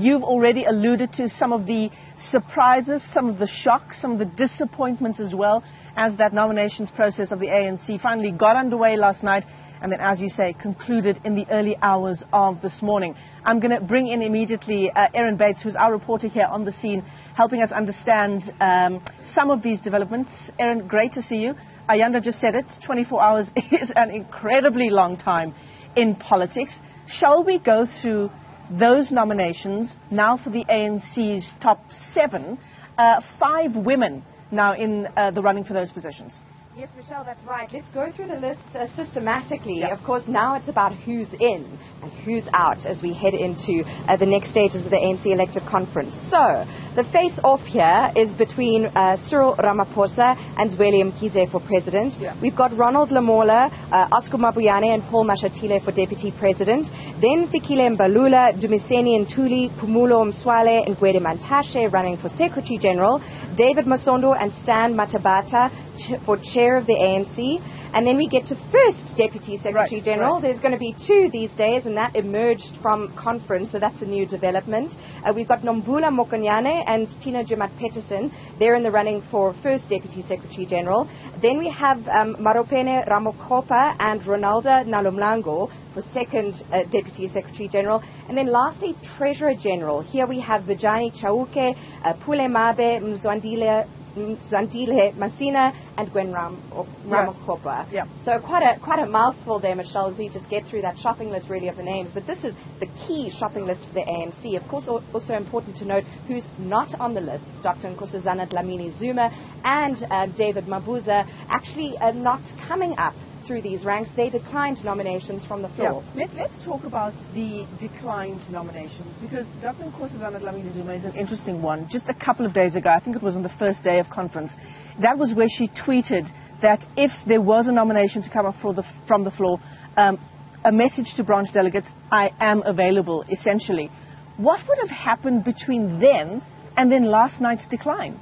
You've already alluded to some of the surprises, some of the shocks, some of the disappointments as well, as that nominations process of the ANC finally got underway last night and then, as you say, concluded in the early hours of this morning. I'm going to bring in immediately Erin Bates, who's our reporter here on the scene, helping us understand some of these developments. Erin, great to see you. Ayanda just said it, 24 hours is an incredibly long time in politics. Shall we go through those nominations now for the ANC's top 7? 5 women now in the running for those positions. Yes, Michelle, that's right. Let's go through the list systematically. Yeah. Of course, now it's about who's in and who's out as we head into the next stages of the ANC elective conference. So, the face-off here is between Cyril Ramaphosa and Zweli Mkhize for president. Yeah. We've got Ronald Lamola, Oscar Mabuyane and Paul Mashatile for deputy president. Then Fikile Mbalula, Dumiseni Ntuli, Pumulo Mswale and Gwede Mantashe running for secretary general. David Masondo and Stan Matabata for chair of the ANC. And then we get to first Deputy Secretary General. Right. There's going to be 2 these days, and that emerged from conference, so that's a new development. We've got Nombula Mokonyane and Tina Jumat Peterson. They're in the running for first Deputy Secretary General. Then we have Maropene Ramokopa and Ronalda Nalumlango for second Deputy Secretary General. And then lastly, Treasurer General. Here we have Vijay Chauke, Pule Mabe, Mzandile Masina and Gwen Ramokopa. Yeah. So quite a mouthful there, Michelle, as we just get through that shopping list really of the names. But this is the key shopping list for the ANC. Of course, also important to note who's not on the list. Dr. Nkosazana Dlamini Zuma and David Mabuza actually not coming up through these ranks. They declined nominations from the floor. Yeah. Let's talk about the declined nominations, because Dr. Nkosazana Dlamini Zuma is an interesting one. Just a couple of days ago, I think it was on the first day of conference, that was where she tweeted that if there was a nomination to come up from the floor, a message to branch delegates, I am available, essentially. What would have happened between then and then last night's decline?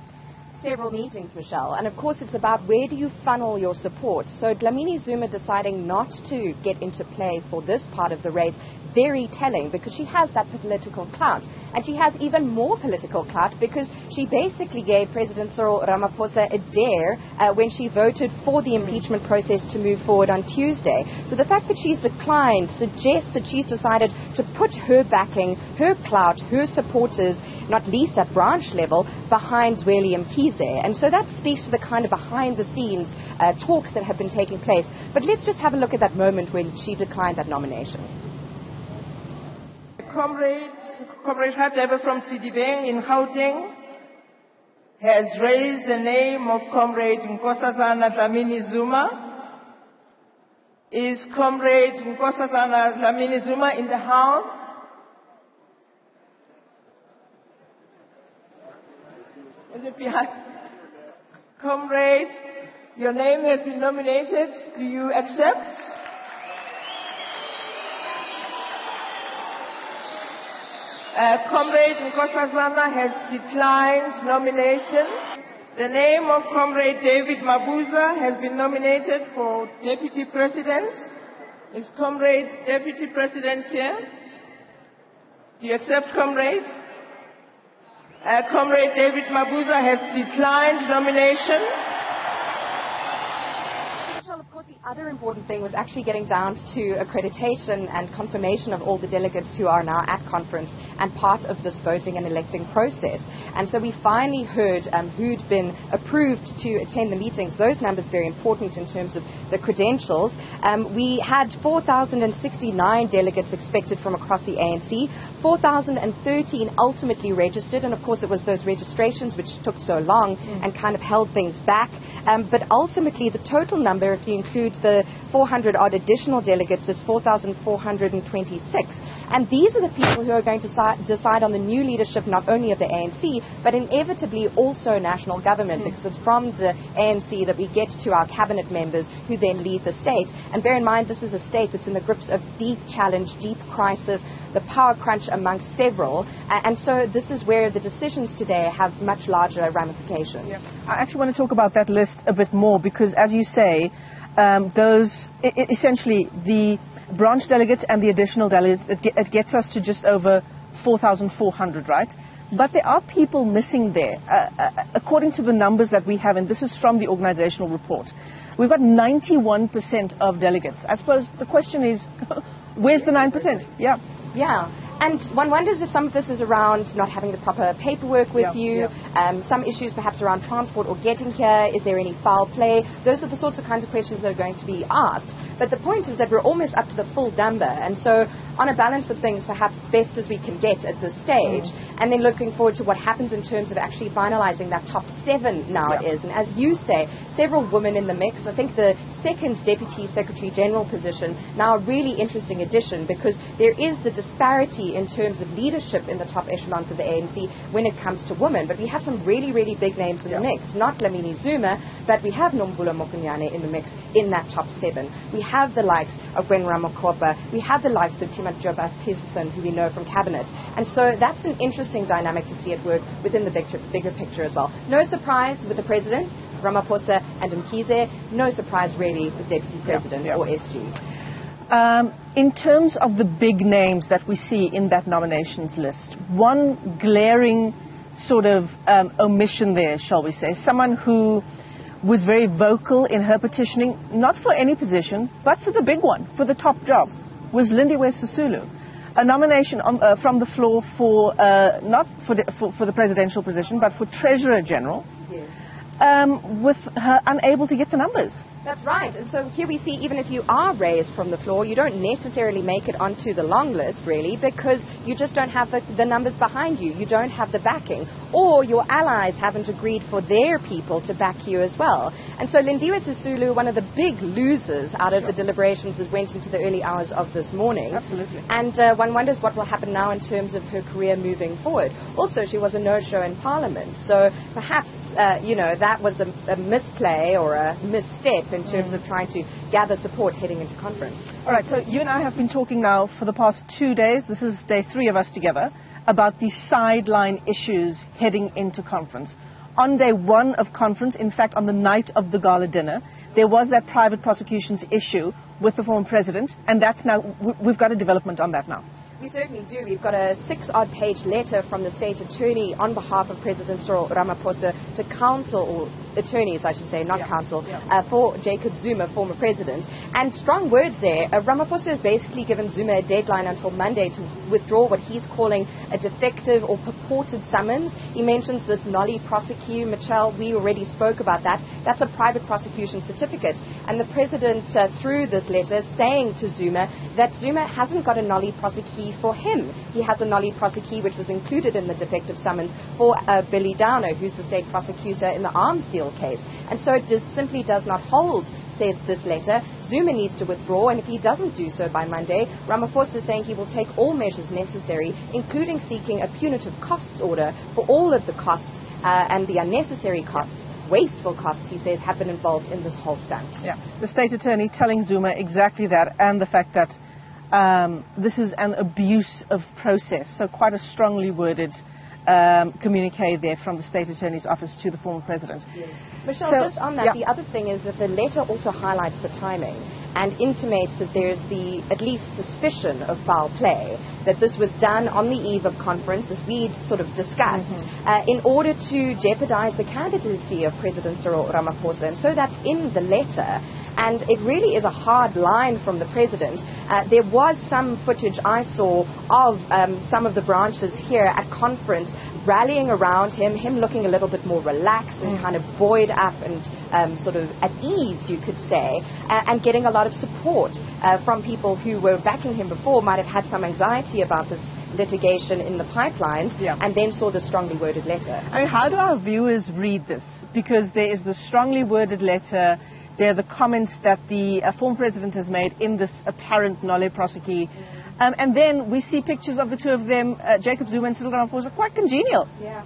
Several meetings, Michelle, and of course it's about where do you funnel your support. So Dlamini Zuma deciding not to get into play for this part of the race, very telling, because she has that political clout, and she has even more political clout because she basically gave President Cyril Ramaphosa a dare when she voted for the impeachment process to move forward on Tuesday. So the fact that she's declined suggests that she's decided to put her backing, her clout, her supporters, not least at branch level, behind Zweli Mkhize. And so that speaks to the kind of behind-the-scenes talks that have been taking place. But let's just have a look at that moment when she declined that nomination. Comrade Hadebe from Sidibeng in Gauteng has raised the name of Comrade Nkosazana Dlamini Zuma. Is Comrade Nkosazana Dlamini Zuma in the house? Is it behind? Comrade, your name has been nominated. Do you accept? Comrade Nkosazana has declined nomination. The name of Comrade David Mabuza has been nominated for Deputy President. Is Comrade Deputy President here? Do you accept, Comrade? Comrade David Mabuza has declined nomination. Of course, the other important thing was actually getting down to accreditation and confirmation of all the delegates who are now at conference and part of this voting and electing process. And so we finally heard who'd been approved to attend the meetings. Those numbers very important in terms of the credentials. We had 4,069 delegates expected from across the ANC. 4,013 ultimately registered, and of course it was those registrations which took so long and kind of held things back. But ultimately the total number, if you include the 400 odd additional delegates, is 4,426. And these are the people who are going to decide on the new leadership, not only of the ANC, but inevitably also national government, because it's from the ANC that we get to our cabinet members who then lead the state. And bear in mind, this is a state that's in the grips of deep challenge, deep crisis, the power crunch amongst several. And so this is where the decisions today have much larger ramifications. Yeah. I actually want to talk about that list a bit more, because as you say, essentially the branch delegates and the additional delegates, it gets us to just over 4,400, right? But there are people missing there. According to the numbers that we have, and this is from the organizational report, we've got 91% of delegates. I suppose the question is, where's the 9%? Yeah. Yeah. And one wonders if some of this is around not having the proper paperwork with you, some issues perhaps around transport or getting here. Is there any foul play? Those are the sorts of kinds of questions that are going to be asked. But the point is that we're almost up to the full number. And so on a balance of things, perhaps best as we can get at this stage. And then looking forward to what happens in terms of actually finalizing that top 7 now it is. And as you say, several women in the mix. I think the second Deputy Secretary General position, now a really interesting addition, because there is the disparity in terms of leadership in the top echelons of the ANC when it comes to women. But we have some really, really big names in the mix. Not Nominees Zuma, but we have Nomvula Mokunyane in the mix in that top 7. We have the likes of Gwen Ramakopa. We have the likes of Timajoba Peterson, who we know from Cabinet. And so that's an interesting dynamic to see at work within the bigger picture as well. No surprise with the President, Ramaphosa and Mkhize. No surprise really with Deputy President or SG. In terms of the big names that we see in that nominations list, one glaring sort of omission there, shall we say, someone who was very vocal in her petitioning, not for any position, but for the big one, for the top job, was Lindiwe Sisulu. A nomination from the floor for, not for the presidential position, but for Treasurer General, with her unable to get the numbers. That's right. And so here we see, even if you are raised from the floor, you don't necessarily make it onto the long list, really, because you just don't have the numbers behind you. You don't have the backing. Or your allies haven't agreed for their people to back you as well. And so Lindiwe Sisulu, one of the big losers out of the deliberations that went into the early hours of this morning. Absolutely. And one wonders what will happen now in terms of her career moving forward. Also, she was a no-show in Parliament. So perhaps, that was a misplay or a misstep in terms of trying to gather support heading into conference. All right, so you and I have been talking now for the past 2 days, this is day 3 of us together, about the sideline issues heading into conference. On day 1 of conference, in fact on the night of the gala dinner, there was that private prosecutions issue with the former president, and that's now, we've got a development on that now. We certainly do. We've got a 6-odd page letter from the state attorney on behalf of President Cyril Ramaphosa to counsel, or attorneys I should say, not counsel, for Jacob Zuma, former president. And strong words there. Ramaphosa has basically given Zuma a deadline until Monday to withdraw what he's calling a defective or purported summons. He mentions this nollie prosecute. Michelle, we already spoke about that. That's a private prosecution certificate. And the president, through this letter, saying to Zuma that Zuma hasn't got a nollie prosecute for him. He has a nollie prosecute which was included in the defective summons for Billy Downer, who's the state prosecutor in the arms deal case. And so it simply does not hold, says this letter. Zuma needs to withdraw, and if he doesn't do so by Monday, Ramaphosa is saying he will take all measures necessary, including seeking a punitive costs order for all of the costs and the unnecessary costs, wasteful costs, he says, have been involved in this whole stunt. Yeah, the state attorney telling Zuma exactly that, and the fact that this is an abuse of process. So quite a strongly worded communique there from the state attorney's office to the former president. Yes. Michelle, just on that, the other thing is that the letter also highlights the timing and intimates that there's the at least suspicion of foul play, that this was done on the eve of conference, as we'd sort of discussed, in order to jeopardize the candidacy of President Cyril Ramaphosa. And so that's in the letter. And it really is a hard line from the president. There was some footage I saw of some of the branches here at conference rallying around him looking a little bit more relaxed and kind of buoyed up and sort of at ease, you could say, and getting a lot of support from people who were backing him before, might have had some anxiety about this litigation in the pipelines, and then saw the strongly worded letter. I mean, how do our viewers read this? Because there is the strongly worded letter. There are the comments that the former president has made in this apparent nolle prosequi. And then we see pictures of the two of them, Jacob Zuma and Cyril Ramaphosa, quite congenial. Yeah.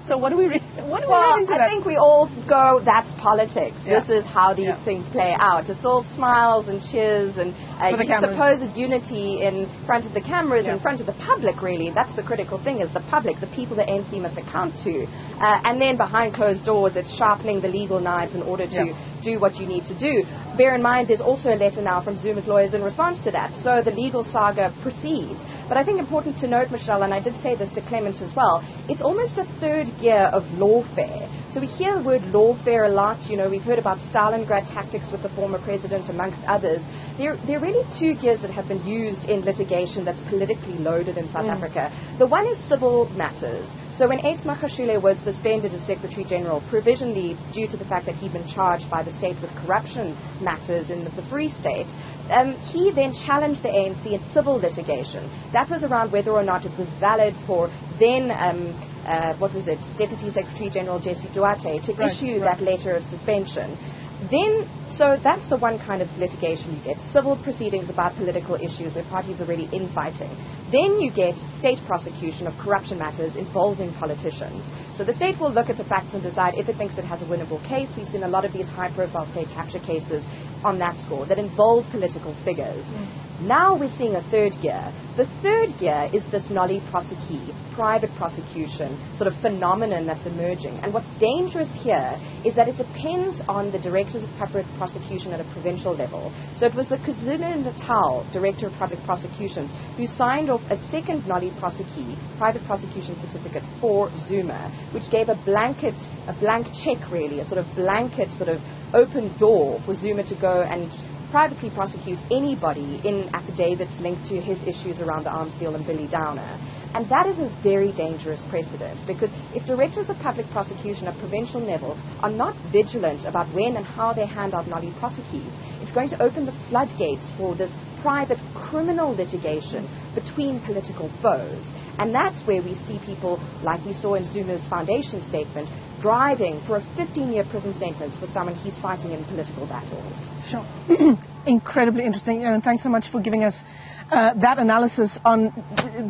So what do we read into that? I think we all go, that's politics. This is how these things play out. It's all smiles and cheers and supposed unity in front of the cameras, in front of the public, really. That's the critical thing, is the public, the people the ANC must account to. And then behind closed doors, it's sharpening the legal knives in order to do what you need to do. Bear in mind, there's also a letter now from Zuma's lawyers in response to that. So the legal saga proceeds. But I think important to note, Michelle, and I did say this to Clement as well, it's almost a third gear of lawfare. So we hear the word lawfare a lot. You know, we've heard about Stalingrad tactics with the former president, amongst others. There are really two gears that have been used in litigation that's politically loaded in South Africa. The one is civil matters. So when Ace Magashule was suspended as Secretary General, provisionally due to the fact that he'd been charged by the state with corruption matters in the Free State, he then challenged the ANC in civil litigation. That was around whether or not it was valid for then, Deputy Secretary General Jesse Duarte to issue that letter of suspension. Then, so that's the one kind of litigation you get, civil proceedings about political issues where parties are really infighting. Then you get state prosecution of corruption matters involving politicians. So the state will look at the facts and decide if it thinks it has a winnable case. We've seen a lot of these high-profile state capture cases on that score that involve political figures. Now we're seeing a third gear. The third gear is this nolli prosequi, private prosecution sort of phenomenon that's emerging. And what's dangerous here is that it depends on the directors of public prosecution at a provincial level. So it was the KwaZulu-Natal Director of Public Prosecutions who signed off a second nolli prosequi, private prosecution certificate for Zuma, which gave a blank check really, a sort of blanket sort of open door for Zuma to go and privately prosecute anybody in affidavits linked to his issues around the arms deal and Billy Downer. And that is a very dangerous precedent, because if directors of public prosecution at provincial level are not vigilant about when and how they hand out nolli prosequi, it's going to open the floodgates for this private criminal litigation between political foes. And that's where we see people, like we saw in Zuma's foundation statement, driving for a 15-year prison sentence for someone he's fighting in political battles. Sure. Incredibly interesting, and thanks so much for giving us that analysis on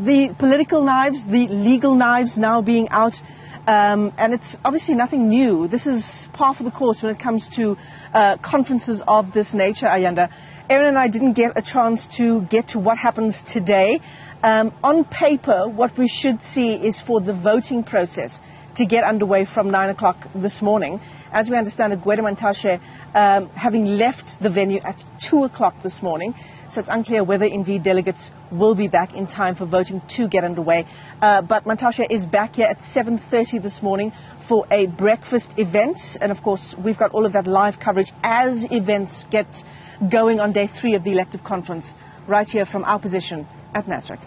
the political knives, the legal knives now being out. And it's obviously nothing new. This is par for the course when it comes to conferences of this nature, Ayanda. Erin and I didn't get a chance to get to what happens today. On paper, what we should see is for the voting process to get underway from 9 o'clock this morning. As we understand it, Gwede Mantashe having left the venue at 2 o'clock this morning. So it's unclear whether indeed delegates will be back in time for voting to get underway. But Mantashe is back here at 7:30 this morning for a breakfast event. And of course, we've got all of that live coverage as events get going on day 3 of the elective conference right here from our position at Nasrec.